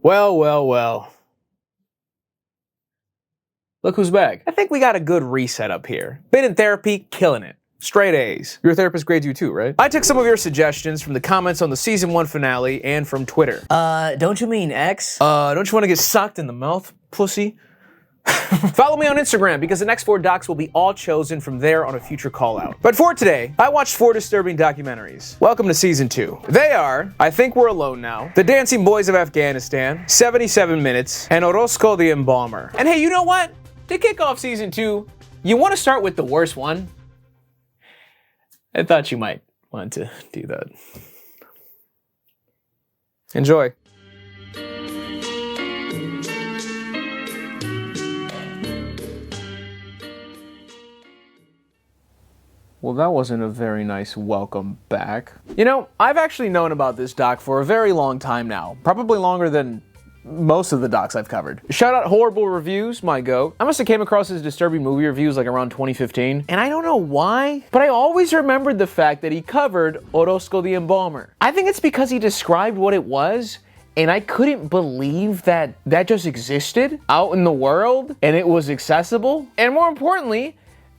Well, well, well. Look who's back. I think we got a good reset up here. Been in therapy, killing it. Straight A's. Your therapist grades you too, right? I took some of your suggestions from the comments on the season 1 finale and from Twitter. Don't you mean X? Don't you want to get socked in the mouth, pussy? Follow me on Instagram because the next 4 docs will be all chosen from there on a future call out. But for today, I watched 4 disturbing documentaries. Welcome to season 2. They are I Think We're Alone Now, The Dancing Boys of Afghanistan, 77 Minutes, and Orozco The Enbalmer. And hey, you know what? To kick off season 2, you want to start with the worst one? I thought you might want to do that. Enjoy. Well, that wasn't a very nice welcome back. You know, I've actually known about this doc for a very long time now. Probably longer than most of the docs I've covered. Shout out Horrible Reviews, my goat. I must have came across his disturbing movie reviews like around 2015. And I don't know why, but I always remembered the fact that he covered Orozco The Enbalmer. I think it's because he described what it was, and I couldn't believe that that just existed out in the world, and it was accessible. And more importantly,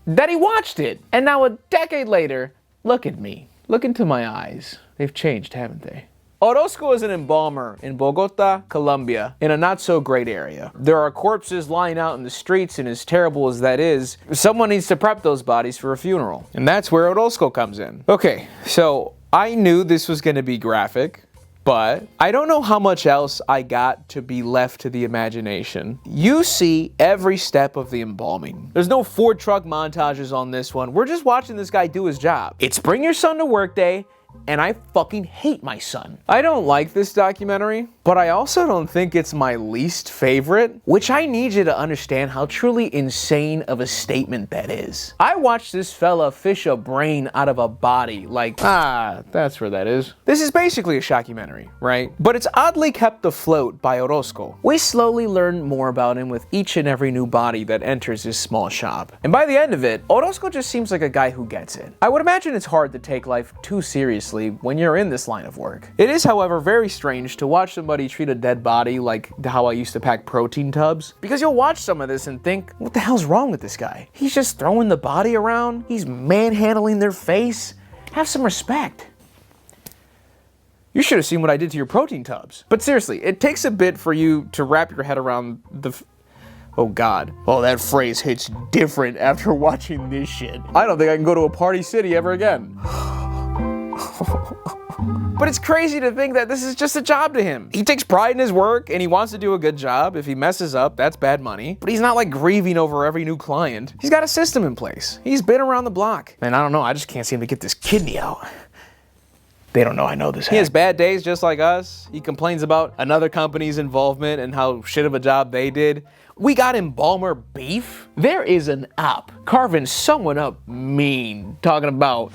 that he watched it. And now a decade later, look at me. Look into my eyes. They've changed, haven't they? Orozco is an embalmer in Bogota, Colombia, in a not-so-great area. There are corpses lying out in the streets, and as terrible as that is, someone needs to prep those bodies for a funeral. And that's where Orozco comes in. Okay, so I knew this was going to be graphic, but I don't know how much else I got to be left to the imagination. You see every step of the embalming. There's no Ford truck montages on this one. We're just watching this guy do his job. It's bring your son to work day, and I fucking hate my son. I don't like this documentary, but I also don't think it's my least favorite, which I need you to understand how truly insane of a statement that is. I watched this fella fish a brain out of a body like, that's where that is. This is basically a shockumentary, right? But it's oddly kept afloat by Orozco. We slowly learn more about him with each and every new body that enters his small shop. And by the end of it, Orozco just seems like a guy who gets it. I would imagine it's hard to take life too seriously when you're in this line of work. It is, however, very strange to watch somebody treat a dead body like how I used to pack protein tubs, because you'll watch some of this and think, what the hell's wrong with this guy? He's just throwing the body around, he's manhandling their face. Have some respect. You should have seen what I did to your protein tubs. But seriously, it takes a bit for you to wrap your head around the oh God. Oh, that phrase hits different after watching this shit. I don't think I can go to a party city ever again. But it's crazy to think that this is just a job to him. He takes pride in his work and he wants to do a good job. If he messes up, that's bad money. But he's not like grieving over every new client. He's got a system in place. He's been around the block. And I don't know, I just can't seem to get this kidney out. They don't know I know this. He has bad days just like us. He complains about another company's involvement and how shit of a job they did. We got embalmer beef. There is an app carving someone up mean, talking about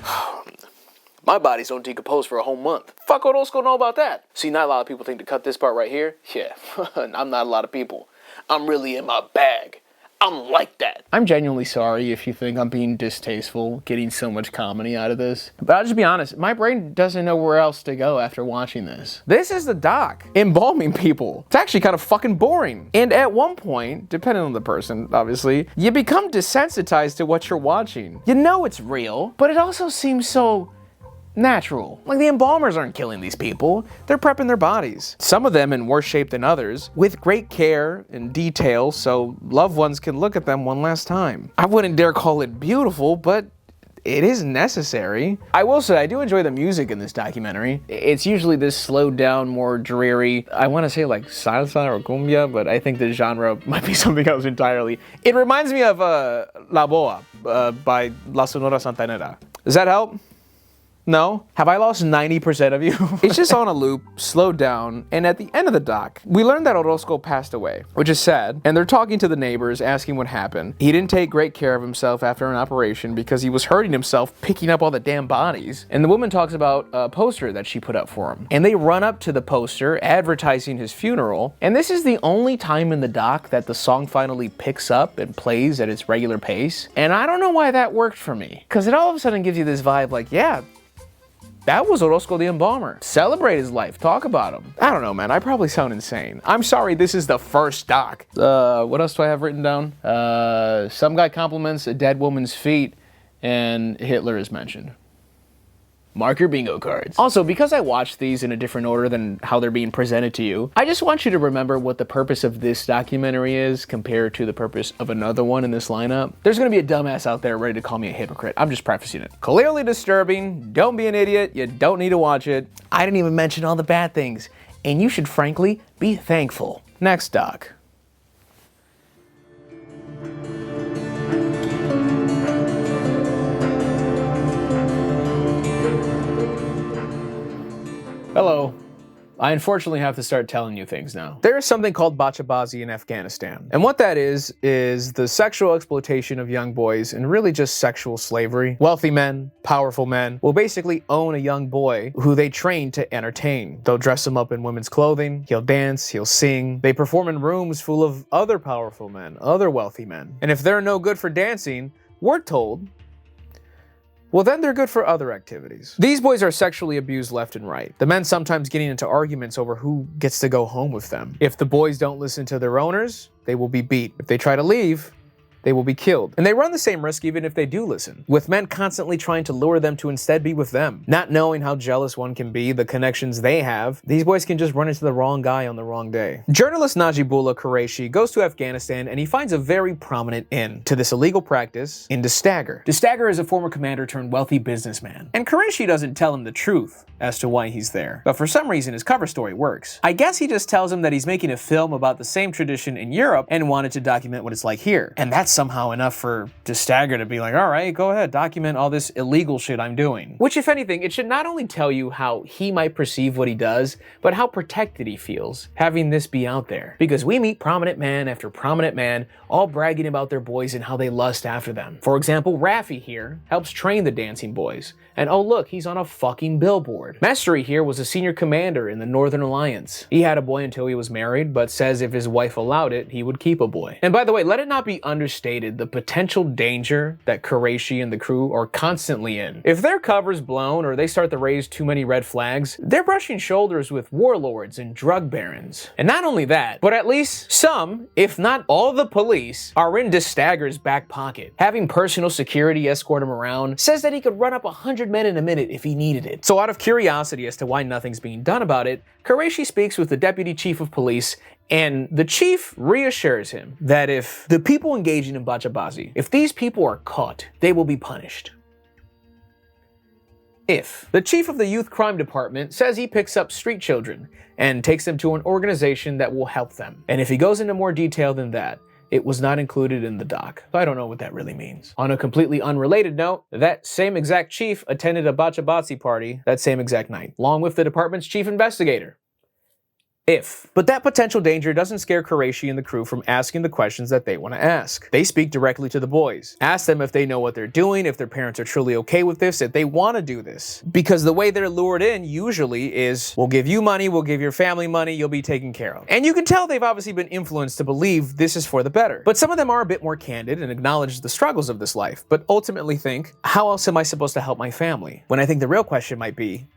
my bodies don't decompose for a whole month. Fuck Orozco know about that. See, not a lot of people think to cut this part right here. Yeah, I'm not a lot of people. I'm really in my bag. I'm like that. I'm genuinely sorry if you think I'm being distasteful, getting so much comedy out of this. But I'll just be honest, my brain doesn't know where else to go after watching this. This is the doc. Embalming people. It's actually kind of fucking boring. And at one point, depending on the person, obviously, you become desensitized to what you're watching. You know it's real, but it also seems so natural. Like the embalmers aren't killing these people, they're prepping their bodies. Some of them in worse shape than others, with great care and detail so loved ones can look at them one last time. I wouldn't dare call it beautiful, but it is necessary. I will say, I do enjoy the music in this documentary. It's usually this slowed down, more dreary, I want to say like salsa or cumbia, but I think the genre might be something else entirely. It reminds me of La Boa by La Sonora Santanera. Does that help? No? Have I lost 90% of you? It's just on a loop, slowed down, and at the end of the doc, we learned that Orozco passed away, which is sad, and they're talking to the neighbors, asking what happened. He didn't take great care of himself after an operation because he was hurting himself picking up all the damn bodies. And the woman talks about a poster that she put up for him. And they run up to the poster, advertising his funeral, and this is the only time in the doc that the song finally picks up and plays at its regular pace. And I don't know why that worked for me, because it all of a sudden gives you this vibe like, yeah, That was Orozco The Enbalmer. Celebrate his life, talk about him. I don't know, man, I probably sound insane. I'm sorry this is the first doc. What else do I have written down? Some guy compliments a dead woman's feet, and Hitler is mentioned. Mark your bingo cards. Also, because I watched these in a different order than how they're being presented to you, I just want you to remember what the purpose of this documentary is compared to the purpose of another one in this lineup. There's gonna be a dumbass out there ready to call me a hypocrite. I'm just prefacing it. Clearly disturbing, don't be an idiot, you don't need to watch it. I didn't even mention all the bad things, and you should frankly be thankful. Next doc. Hello. I unfortunately have to start telling you things now. There is something called bachabazi in Afghanistan. And what that is the sexual exploitation of young boys and really just sexual slavery. Wealthy men, powerful men, will basically own a young boy who they train to entertain. They'll dress him up in women's clothing, he'll dance, he'll sing. They perform in rooms full of other powerful men, other wealthy men. And if they're no good for dancing, we're told, well, then they're good for other activities. These boys are sexually abused left and right, the men sometimes getting into arguments over who gets to go home with them. If the boys don't listen to their owners, they will be beat. If they try to leave, they will be killed. And they run the same risk even if they do listen, with men constantly trying to lure them to instead be with them. Not knowing how jealous one can be, the connections they have, these boys can just run into the wrong guy on the wrong day. Journalist Najibullah Qureshi goes to Afghanistan and he finds a very prominent end to this illegal practice in Dastagir. Dastagir is a former commander turned wealthy businessman. And Qureshi doesn't tell him the truth as to why he's there. But for some reason his cover story works. I guess he just tells him that he's making a film about the same tradition in Europe and wanted to document what it's like here. And that's somehow enough for Dastagir to be like, all right, go ahead, document all this illegal shit I'm doing. Which, if anything, it should not only tell you how he might perceive what he does, but how protected he feels having this be out there. Because we meet prominent man after prominent man, all bragging about their boys and how they lust after them. For example, Rafi here helps train the dancing boys. And oh look, he's on a fucking billboard. Mastery here was a senior commander in the Northern Alliance. He had a boy until he was married, but says if his wife allowed it, he would keep a boy. And by the way, let it not be understated the potential danger that Qureshi and the crew are constantly in. If their cover's blown or they start to raise too many red flags, they're brushing shoulders with warlords and drug barons. And not only that, but at least some, if not all the police, are in Dastagir's back pocket. Having personal security escort him around says that he could run up 100 men in a minute if he needed it. So out of curiosity as to why nothing's being done about it, Qureshi speaks with the deputy chief of police, and the chief reassures him that if the people engaging in bachabazi, if these people are caught, they will be punished. If the chief of the youth crime department says he picks up street children and takes them to an organization that will help them. And if he goes into more detail than that, it was not included in the doc. I don't know what that really means. On a completely unrelated note, that same exact chief attended a bachabazi party that same exact night, along with the department's chief investigator. But that potential danger doesn't scare Qureshi and the crew from asking the questions that they want to ask. They speak directly to the boys. Ask them if they know what they're doing, if their parents are truly okay with this, if they want to do this. Because the way they're lured in usually is, we'll give you money, we'll give your family money, you'll be taken care of. And you can tell they've obviously been influenced to believe this is for the better. But some of them are a bit more candid and acknowledge the struggles of this life, but ultimately think, how else am I supposed to help my family? When I think the real question might be,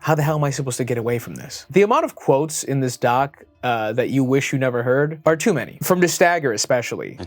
how the hell am I supposed to get away from this? The amount of quotes in this doc that you wish you never heard are too many. From Dastagir especially.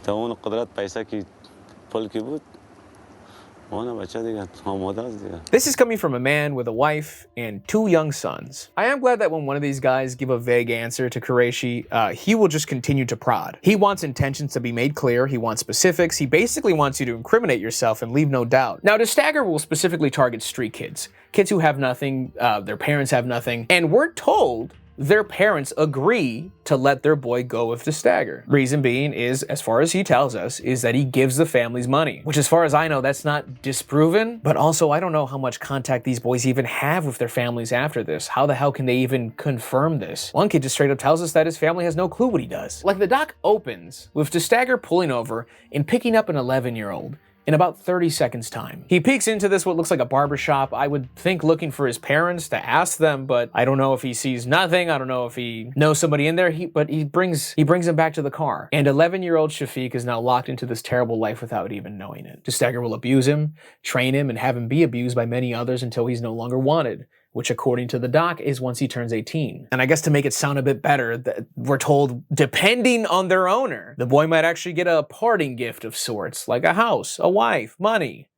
This is coming from a man with a wife and 2 young sons. I am glad that when one of these guys give a vague answer to Qureshi, he will just continue to prod. He wants intentions to be made clear, he wants specifics, he basically wants you to incriminate yourself and leave no doubt. Now, Dastagir will specifically target street kids. Kids who have nothing, their parents have nothing, and we're told their parents agree to let their boy go with Dastagir. Reason being is, as far as he tells us, is that he gives the families money. Which, as far as I know, that's not disproven, but also I don't know how much contact these boys even have with their families after this. How the hell can they even confirm this? One kid just straight up tells us that his family has no clue what he does. Like, the doc opens with Dastagir pulling over and picking up an 11-year-old in about 30 seconds time. He peeks into this what looks like a barbershop. I would think looking for his parents to ask them, but I don't know if he sees nothing. I don't know if he knows somebody in there. But he brings him back to the car. And 11-year-old Shafiq is now locked into this terrible life without even knowing it. Destagger will abuse him, train him, and have him be abused by many others until he's no longer wanted, which according to the doc is once he turns 18. And I guess to make it sound a bit better, that we're told, depending on their owner, the boy might actually get a parting gift of sorts, like a house, a wife, money,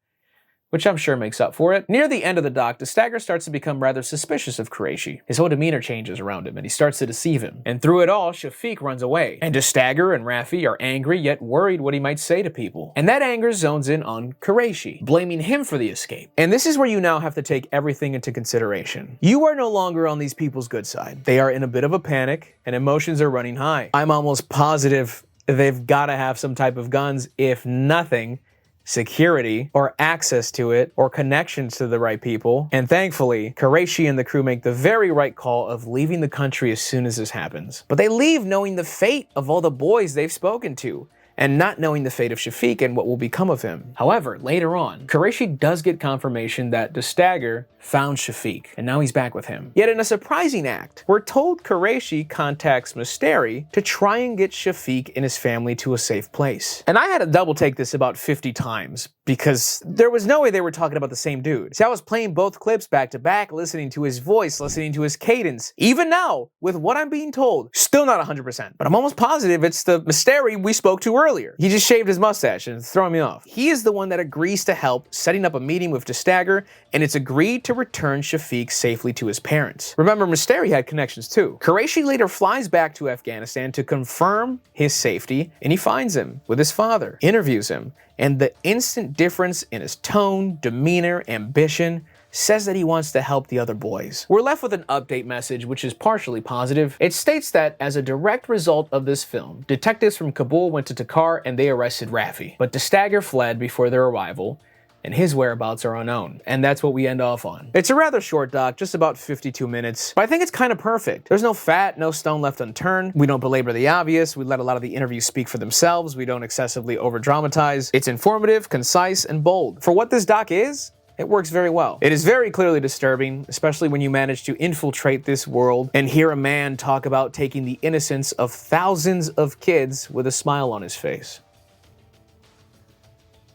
which I'm sure makes up for it. Near the end of the doc, Destagger starts to become rather suspicious of Qureshi. His whole demeanor changes around him, and he starts to deceive him. And through it all, Shafiq runs away. And Destagger and Rafi are angry, yet worried what he might say to people. And that anger zones in on Qureshi, blaming him for the escape. And this is where you now have to take everything into consideration. You are no longer on these people's good side. They are in a bit of a panic, and emotions are running high. I'm almost positive they've got to have some type of guns, if nothing, security, or access to it, or connections to the right people. And thankfully, Qureshi and the crew make the very right call of leaving the country as soon as this happens. But they leave knowing the fate of all the boys they've spoken to, and not knowing the fate of Shafiq and what will become of him. However, later on, Qureshi does get confirmation that Destagger found Shafiq, and now he's back with him. Yet in a surprising act, we're told Qureshi contacts Mista to try and get Shafiq and his family to a safe place. And I had to double take this about 50 times, because there was no way they were talking about the same dude. See, I was playing both clips back to back, listening to his voice, listening to his cadence. Even now, with what I'm being told, still not 100%, but I'm almost positive it's the Mista we spoke to earlier. He just shaved his mustache and it's throwing me off. He is the one that agrees to help, setting up a meeting with Destagger, and it's agreed to return Shafiq safely to his parents. Remember, Mista had connections too. Qureshi later flies back to Afghanistan to confirm his safety, and he finds him with his father, interviews him, and the instant difference in his tone, demeanor, ambition says that he wants to help the other boys. We're left with an update message, which is partially positive. It states that as a direct result of this film, detectives from Kabul went to Takhar and they arrested Rafi. But Destagger fled before their arrival, and his whereabouts are unknown. And that's what we end off on. It's a rather short doc, just about 52 minutes, but I think it's kind of perfect. There's no fat, no stone left unturned. We don't belabor the obvious. We let a lot of the interviews speak for themselves. We don't excessively over-dramatize. It's informative, concise, and bold. For what this doc is, it works very well. It is very clearly disturbing, especially when you manage to infiltrate this world and hear a man talk about taking the innocence of thousands of kids with a smile on his face.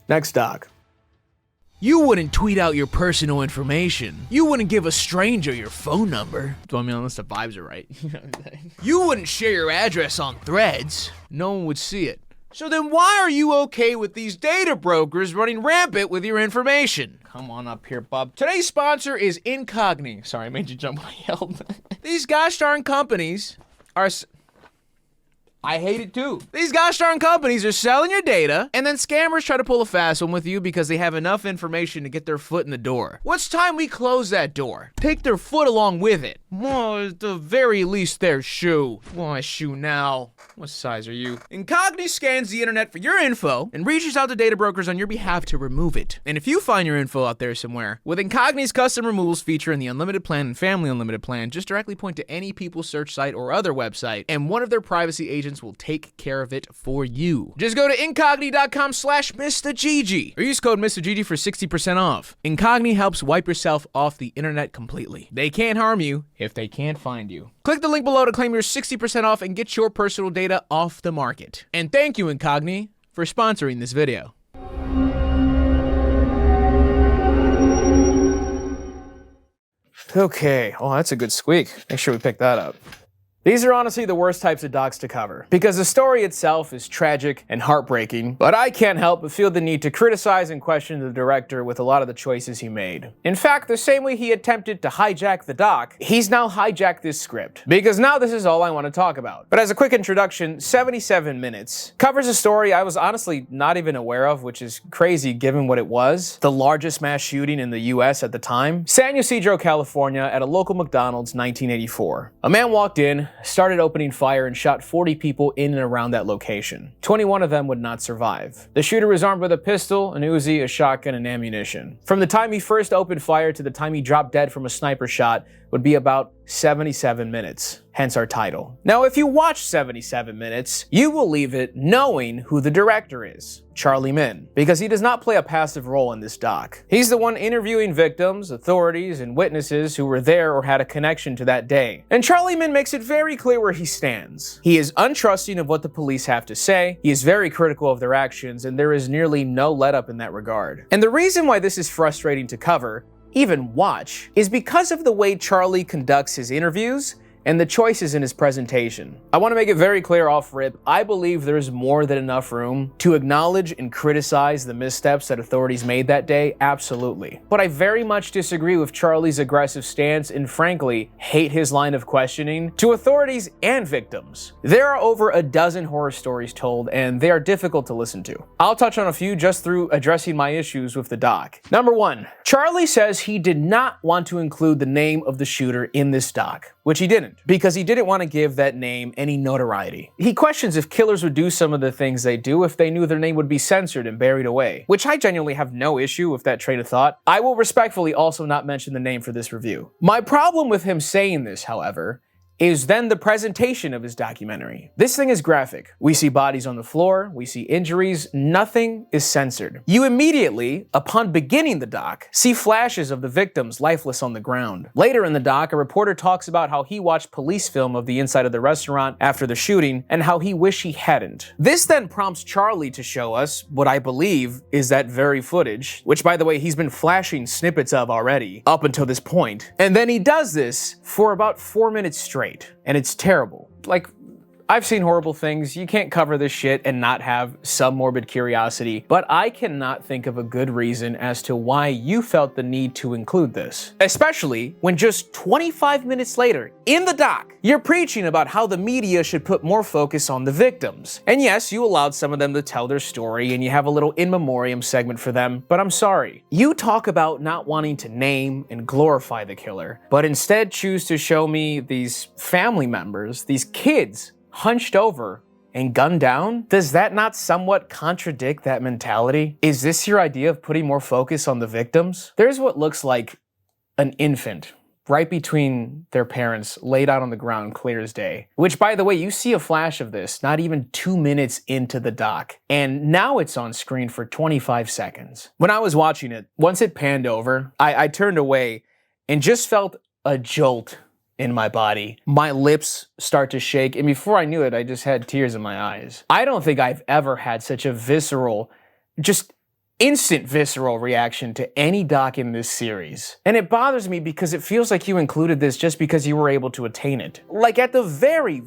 Next doc. You wouldn't tweet out your personal information. You wouldn't give a stranger your phone number. I mean, unless the vibes are right. You wouldn't share your address on Threads. No one would see it. So then why are you okay with these data brokers running rampant with your information? Come on up here, bub. Today's sponsor is Incogni. Sorry, I made you jump when I yelled. These gosh darn companies are... I hate it too. These gosh darn companies are selling your data, and then scammers try to pull a fast one with you because they have enough information to get their foot in the door. What's time we close that door? Take their foot along with it. Well, at the very least, their shoe. Why shoe now? What size are you? Incogni scans the internet for your info and reaches out to data brokers on your behalf to remove it. And if you find your info out there somewhere, with Incogni's custom removals feature in the unlimited plan and family unlimited plan, just directly point to any People search site or other website, and one of their privacy agents will take care of it for you. Just go to incogni.com/MrGG or use code MrGG for 60% off. Incogni helps wipe yourself off the internet completely. They can't harm you if they can't find you. Click the link below to claim your 60% off and get your personal data off the market. And thank you, Incogni, for sponsoring this video. Okay, oh, that's a good squeak. Make sure we pick that up. These are honestly the worst types of docs to cover, because the story itself is tragic and heartbreaking, but I can't help but feel the need to criticize and question the director with a lot of the choices he made. In fact, the same way he attempted to hijack the doc, he's now hijacked this script, because now this is all I want to talk about. But as a quick introduction, 77 minutes covers a story I was honestly not even aware of, which is crazy given what it was. The largest mass shooting in the US at the time. San Ysidro, California, at a local McDonald's, 1984. A man walked in, started opening fire, and shot 40 people in and around that location. 21 of them would not survive. The shooter was armed with a pistol, an Uzi, a shotgun, and ammunition. From the time he first opened fire to the time he dropped dead from a sniper shot would be about 77 minutes, hence our title. Now, if you watch 77 minutes, you will leave it knowing who the director is, Charlie Min, because he does not play a passive role in this doc. He's the one interviewing victims, authorities, and witnesses who were there or had a connection to that day. And Charlie Min makes it very clear where he stands. He is untrusting of what the police have to say, he is very critical of their actions, and there is nearly no let-up in that regard. And the reason why this is frustrating to cover, even watch, is because of the way Charlie conducts his interviews and the choices in his presentation. I want to make it very clear off rip, I believe there's more than enough room to acknowledge and criticize the missteps that authorities made that day, absolutely. But I very much disagree with Charlie's aggressive stance and frankly, hate his line of questioning to authorities and victims. There are over a dozen horror stories told and they are difficult to listen to. I'll touch on a few just through addressing my issues with the doc. Number 1, Charlie says he did not want to include the name of the shooter in this doc, which he didn't, because he didn't want to give that name any notoriety. He questions if killers would do some of the things they do if they knew their name would be censored and buried away, which I genuinely have no issue with that train of thought. I will respectfully also not mention the name for this review. My problem with him saying this, however, is then the presentation of his documentary. This thing is graphic. We see bodies on the floor, we see injuries, nothing is censored. You immediately, upon beginning the doc, see flashes of the victims lifeless on the ground. Later in the doc, a reporter talks about how he watched police film of the inside of the restaurant after the shooting and how he wished he hadn't. This then prompts Charlie to show us what I believe is that very footage, which by the way, he's been flashing snippets of already up until this point. And then he does this for about 4 minutes straight. And it's terrible. Like, I've seen horrible things. You can't cover this shit and not have some morbid curiosity, but I cannot think of a good reason as to why you felt the need to include this. Especially when just 25 minutes later, in the doc, you're preaching about how the media should put more focus on the victims. And yes, you allowed some of them to tell their story and you have a little in memoriam segment for them, but I'm sorry. You talk about not wanting to name and glorify the killer, but instead choose to show me these family members, these kids, hunched over and gunned down? Does that not somewhat contradict that mentality? Is this your idea of putting more focus on the victims? There's what looks like an infant right between their parents laid out on the ground clear as day. Which, by the way, you see a flash of this not even 2 minutes into the doc. And now it's on screen for 25 seconds. When I was watching it, once it panned over, I turned away and just felt a jolt in my body. My lips start to shake, and before I knew it, I just had tears in my eyes. I don't think I've ever had such a visceral, just instant visceral reaction to any doc in this series. And it bothers me because it feels like you included this just because you were able to attain it. Like at the very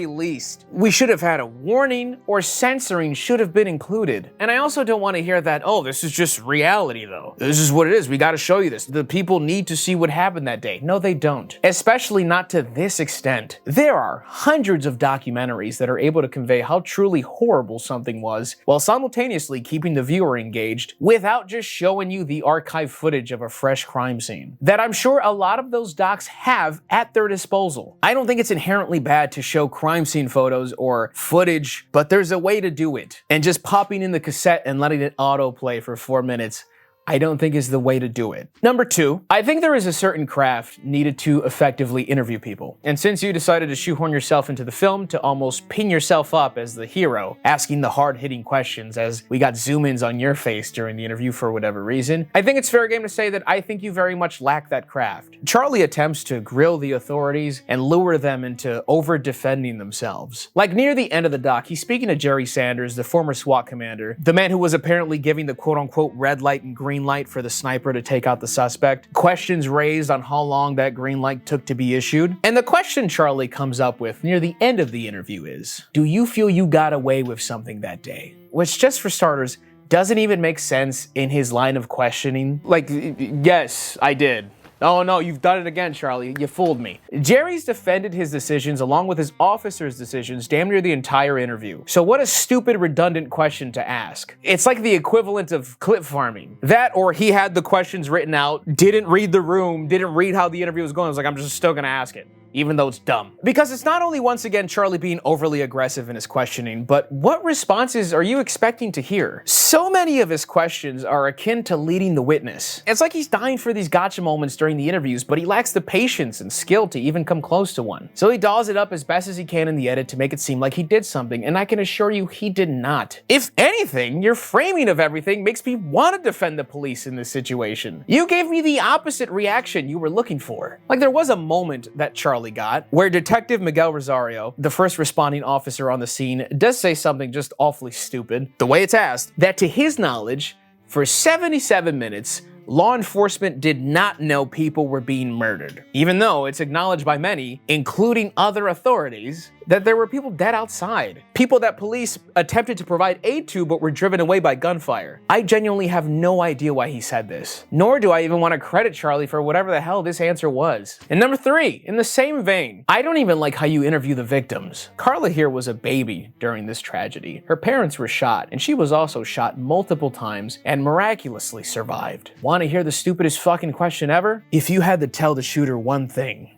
least, we should have had a warning or censoring should have been included. And I also don't want to hear that, oh, this is just reality though. This is what it is. We got to show you this. The people need to see what happened that day. No, they don't. Especially not to this extent. There are hundreds of documentaries that are able to convey how truly horrible something was while simultaneously keeping the viewer engaged without just showing you the archive footage of a fresh crime scene that I'm sure a lot of those docs have at their disposal. I don't think it's inherently bad to show crime scene photos or footage, but there's a way to do it. And just popping in the cassette and letting it autoplay for 4 minutes, I don't think is the way to do it. Number 2, I think there is a certain craft needed to effectively interview people. And since you decided to shoehorn yourself into the film to almost pin yourself up as the hero, asking the hard-hitting questions as we got zoom-ins on your face during the interview for whatever reason, I think it's fair game to say that I think you very much lack that craft. Charlie attempts to grill the authorities and lure them into over-defending themselves. Like near the end of the doc, he's speaking to Jerry Sanders, the former SWAT commander, the man who was apparently giving the quote-unquote red light and green light for the sniper to take out the suspect, questions raised on how long that green light took to be issued. And the question Charlie comes up with near the end of the interview is, do you feel you got away with something that day? Which, just for starters, doesn't even make sense in his line of questioning. Like, yes, I did. Oh no, you've done it again, Charlie. You fooled me. Jerry's defended his decisions along with his officers' decisions damn near the entire interview. So what a stupid, redundant question to ask. It's like the equivalent of clip farming. That, or he had the questions written out, didn't read the room, didn't read how the interview was going. I was like, I'm just still gonna ask it. even though it's dumb. Because it's not only once again Charlie being overly aggressive in his questioning, but what responses are you expecting to hear? So many of his questions are akin to leading the witness. It's like he's dying for these gotcha moments during the interviews, but he lacks the patience and skill to even come close to one. So he dolls it up as best as he can in the edit to make it seem like he did something, and I can assure you he did not. If anything, your framing of everything makes me want to defend the police in this situation. You gave me the opposite reaction you were looking for. Like, there was a moment that Charlie got where Detective Miguel Rosario, the first responding officer on the scene, does say something just awfully stupid, the way it's asked, that to his knowledge, for 77 minutes, law enforcement did not know people were being murdered, even though it's acknowledged by many, including other authorities, that there were people dead outside. People that police attempted to provide aid to but were driven away by gunfire. I genuinely have no idea why he said this, nor do I even want to credit Charlie for whatever the hell this answer was. And number 3, in the same vein, I don't even like how you interview the victims. Carla here was a baby during this tragedy. Her parents were shot, and she was also shot multiple times and miraculously survived. Want to hear the stupidest fucking question ever? If you had to tell the shooter one thing,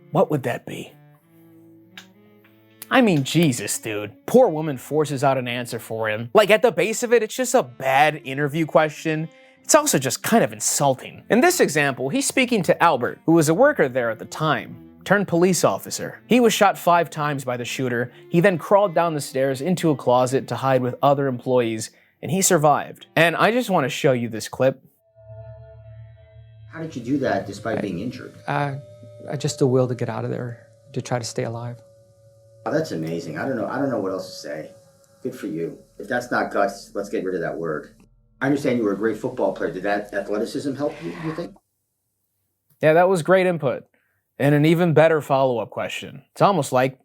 what would that be? I mean, Jesus, dude. Poor woman forces out an answer for him. Like, at the base of it, it's just a bad interview question. It's also just kind of insulting. In this example, he's speaking to Albert, who was a worker there at the time, turned police officer. He was shot 5 times by the shooter. He then crawled down the stairs into a closet to hide with other employees, and he survived. And I just want to show you this clip. How did you do that despite being injured? I just a will to get out of there, to try to stay alive. Oh, that's amazing. I don't know what else to say. Good for you. If that's not guts, let's get rid of that word. I understand you were a great football player. Did that athleticism help you think? Yeah, that was great input. And an even better follow-up question. It's almost like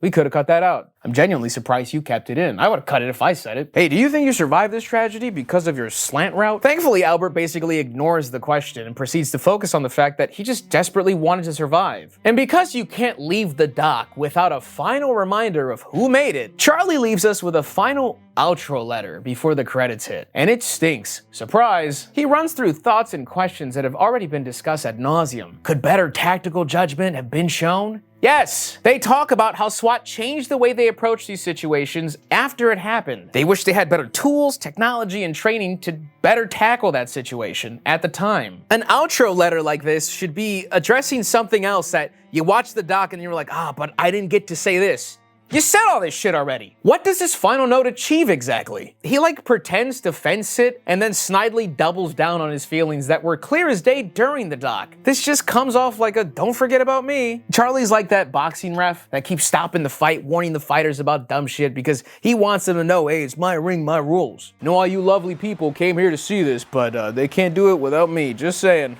we could have cut that out. I'm genuinely surprised you kept it in. I would have cut it if I said it. Hey, do you think you survived this tragedy because of your slant route? Thankfully, Albert basically ignores the question and proceeds to focus on the fact that he just desperately wanted to survive. And because you can't leave the dock without a final reminder of who made it, Charlie leaves us with a final outro letter before the credits hit. And it stinks. Surprise! He runs through thoughts and questions that have already been discussed ad nauseum. Could better tactical judgment have been shown? Yes! They talk about how SWAT changed the way they approach these situations after it happened. They wish they had better tools, technology, and training to better tackle that situation at the time. An outro letter like this should be addressing something else that you watch the doc and you're like, but I didn't get to say this. You said all this shit already. What does this final note achieve exactly? He pretends to fence it and then snidely doubles down on his feelings that were clear as day during the doc. This just comes off like a don't forget about me. Charlie's like that boxing ref that keeps stopping the fight, warning the fighters about dumb shit because he wants them to know, hey, it's my ring, my rules. I know all you lovely people came here to see this, but they can't do it without me, just saying.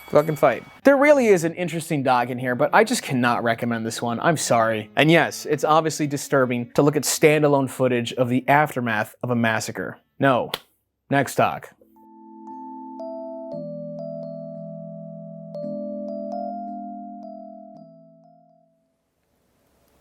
Fucking fight. There really is an interesting doc in here, but I just cannot recommend this one. I'm sorry. And yes, it's obviously disturbing to look at standalone footage of the aftermath of a massacre. No. Next doc.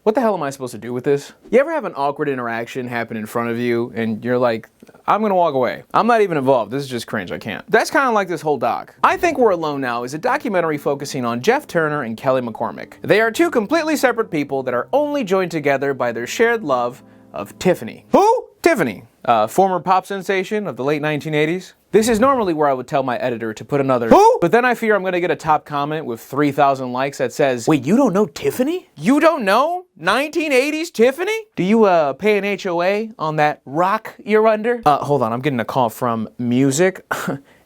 What the hell am I supposed to do with this? You ever have an awkward interaction happen in front of you and you're like, I'm gonna walk away. I'm not even involved. This is just cringe. I can't. That's kind of like this whole doc. I Think We're Alone Now is a documentary focusing on Jeff Turner and Kelly McCormick. They are 2 completely separate people that are only joined together by their shared love of Tiffany. Who? Tiffany, former pop sensation of the late 1980s. This is normally where I would tell my editor to put another who? But then I fear I'm gonna get a top comment with 3,000 likes that says, wait, you don't know Tiffany? You don't know 1980s Tiffany? Do you pay an HOA on that rock you're under? Hold on, I'm getting a call from music.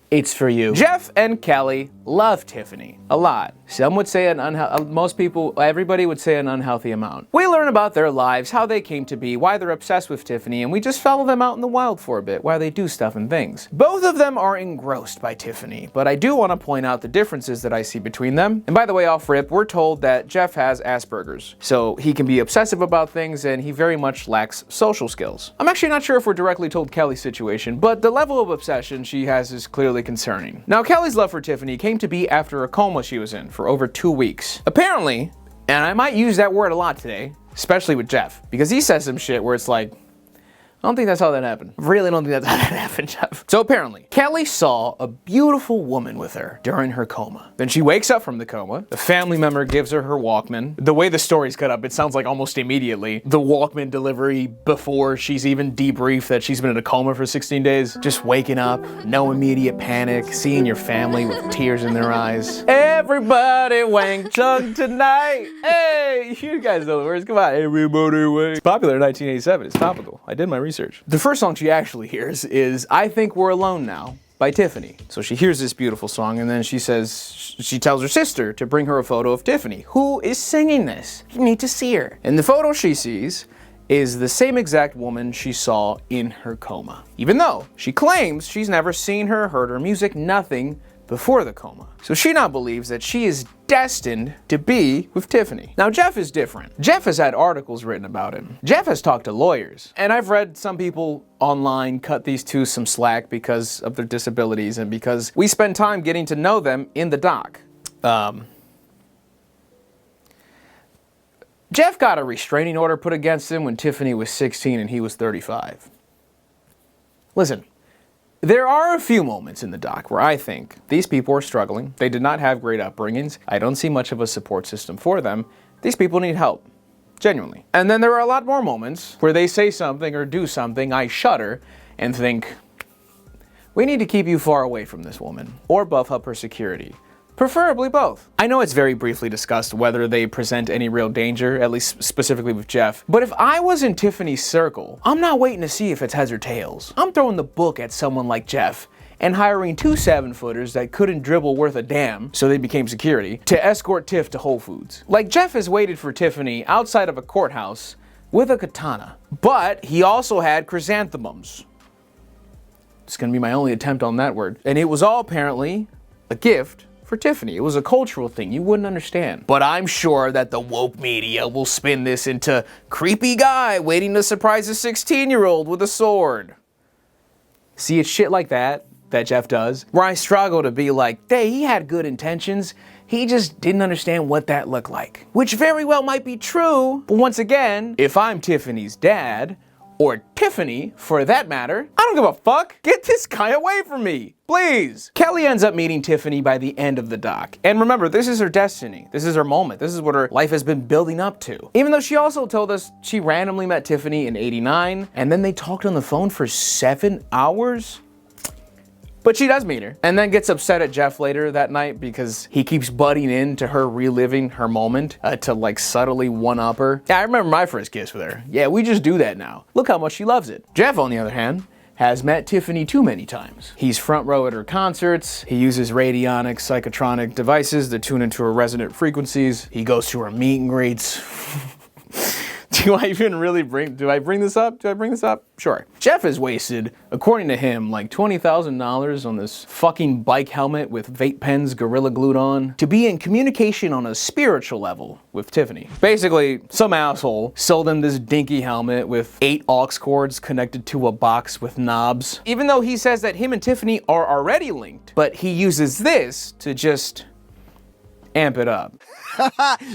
It's for you. Jeff and Kelly love Tiffany a lot. Some would say everybody would say an unhealthy amount. We learn about their lives, how they came to be, why they're obsessed with Tiffany, and we just follow them out in the wild for a bit while they do stuff and things. Both of them are engrossed by Tiffany, but I do want to point out the differences that I see between them. And by the way, off rip, we're told that Jeff has Asperger's, so he can be obsessive about things and he very much lacks social skills. I'm actually not sure if we're directly told Kelly's situation, but the level of obsession she has is clearly concerning. Now, Kelly's love for Tiffany came to be after a coma she was in for over 2 weeks. Apparently, and I might use that word a lot today, especially with Jeff, because he says some shit where it's like, I don't think that's how that happened. Really don't think that's how that happened, Jeff. So apparently, Kelly saw a beautiful woman with her during her coma. Then she wakes up from the coma. The family member gives her her Walkman. The way the story's cut up, it sounds like almost immediately the Walkman delivery before she's even debriefed that she's been in a coma for 16 days. Just waking up, no immediate panic, seeing your family with tears in their eyes. Everybody Wang Chung tonight. Hey, you guys know the words. Come on, everybody Wang. It's popular in 1987. It's topical. I did my research. The first song she actually hears is I Think We're Alone Now by Tiffany. So she hears this beautiful song and then she tells her sister to bring her a photo of Tiffany. Who is singing this? You need to see her. And the photo she sees is the same exact woman she saw in her coma. Even though she claims she's never seen her, heard her music, nothing before the coma. So she now believes that she is destined to be with Tiffany. Now Jeff is different. Jeff has had articles written about him. Jeff has talked to lawyers. And I've read some people online cut these two some slack because of their disabilities and because we spend time getting to know them in the doc. Jeff got a restraining order put against him when Tiffany was 16 and he was 35. Listen, there are a few moments in the doc where I think these people are struggling. They did not have great upbringings. I don't see much of a support system for them. These people need help. Genuinely. And then there are a lot more moments where they say something or do something, I shudder and think, we need to keep you far away from this woman or buff up her security. Preferably both. I know it's very briefly discussed whether they present any real danger, at least specifically with Jeff, but if I was in Tiffany's circle, I'm not waiting to see if it's heads or tails. I'm throwing the book at someone like Jeff and hiring 2 7-footers that couldn't dribble worth a damn, so they became security, to escort Tiff to Whole Foods. Like Jeff has waited for Tiffany outside of a courthouse with a katana, but he also had chrysanthemums. It's gonna be my only attempt on that word. And it was all apparently a gift for Tiffany. It was a cultural thing you wouldn't understand. But I'm sure that the woke media will spin this into creepy guy waiting to surprise a 16-year-old with a sword. See, it's shit like that Jeff does, where I struggle to be like, hey, he had good intentions. He just didn't understand what that looked like. Which very well might be true, but once again, if I'm Tiffany's dad, or Tiffany, for that matter, I don't give a fuck. Get this guy away from me, please. Kelly ends up meeting Tiffany by the end of the doc. And remember, this is her destiny. This is her moment. This is what her life has been building up to. Even though she also told us she randomly met Tiffany in '89, and then they talked on the phone for 7 hours. But she does meet her, and then gets upset at Jeff later that night because he keeps butting into her reliving her moment to like subtly one-up her. Yeah, I remember my first kiss with her. Yeah, we just do that now. Look how much she loves it. Jeff, on the other hand, has met Tiffany too many times. He's front row at her concerts. He uses radionic psychotronic devices to tune into her resonant frequencies. He goes to her meet and greets. Do I bring this up? Sure. Jeff has wasted, according to him, like $20,000 on this fucking bike helmet with vape pens gorilla glued on to be in communication on a spiritual level with Tiffany. Basically, some asshole sold him this dinky helmet with 8 aux cords connected to a box with knobs. Even though he says that him and Tiffany are already linked, but he uses this to just amp it up.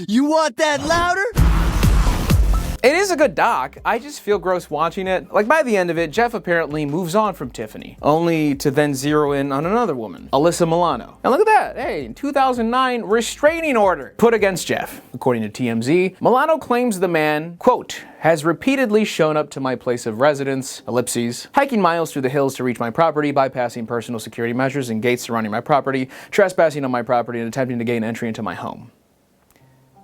You want that louder? It is a good doc. I just feel gross watching it. Like by the end of it, Jeff apparently moves on from Tiffany, only to then zero in on another woman, Alyssa Milano. And look at that. Hey, in 2009, restraining order put against Jeff. According to TMZ, Milano claims the man, quote, has repeatedly shown up to my place of residence, ellipses, hiking miles through the hills to reach my property, bypassing personal security measures and gates surrounding my property, trespassing on my property, and attempting to gain entry into my home.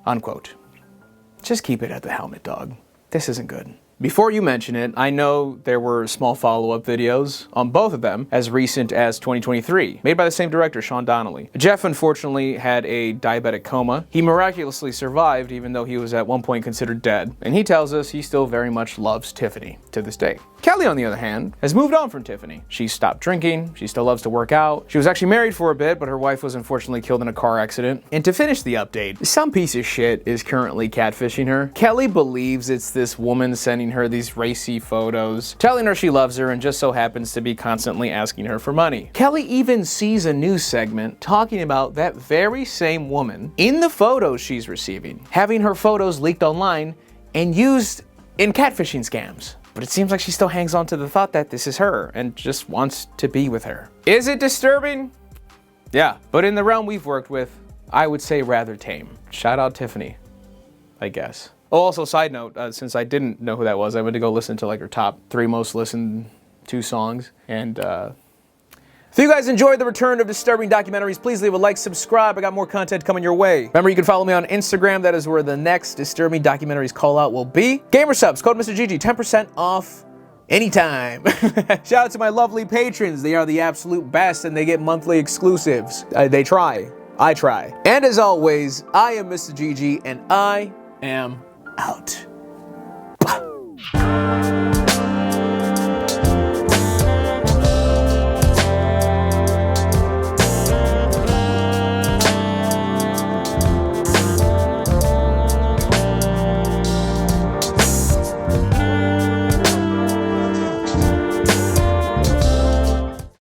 Unquote. Just keep it at the helmet, dog. This isn't good. Before you mention it, I know there were small follow-up videos on both of them as recent as 2023, made by the same director, Sean Donnelly. Jeff unfortunately had a diabetic coma. He miraculously survived even though he was at one point considered dead, and he tells us he still very much loves Tiffany to this day. Kelly, on the other hand, has moved on from Tiffany. She stopped drinking, she still loves to work out. She was actually married for a bit, but her wife was unfortunately killed in a car accident. And to finish the update, some piece of shit is currently catfishing her. Kelly believes it's this woman sending her these racy photos, telling her she loves her and just so happens to be constantly asking her for money. Kelly even sees a news segment talking about that very same woman in the photos she's receiving, having her photos leaked online and used in catfishing scams. But it seems like she still hangs on to the thought that this is her and just wants to be with her. Is it disturbing? Yeah, but in the realm we've worked with, I would say rather tame. Shout out Tiffany, I guess. Oh, also side note, since I didn't know who that was, I went to go listen to like her top 3 most listened to songs. And if you guys enjoyed the return of Disturbing Documentaries, please leave a like, subscribe. I got more content coming your way. Remember, you can follow me on Instagram. That is where the next Disturbing Documentaries call out will be. Gamer subs, code Mr. GG, 10% off anytime. Shout out to my lovely patrons. They are the absolute best and they get monthly exclusives. They try. I try. And as always, I am Mr. GG and I am out.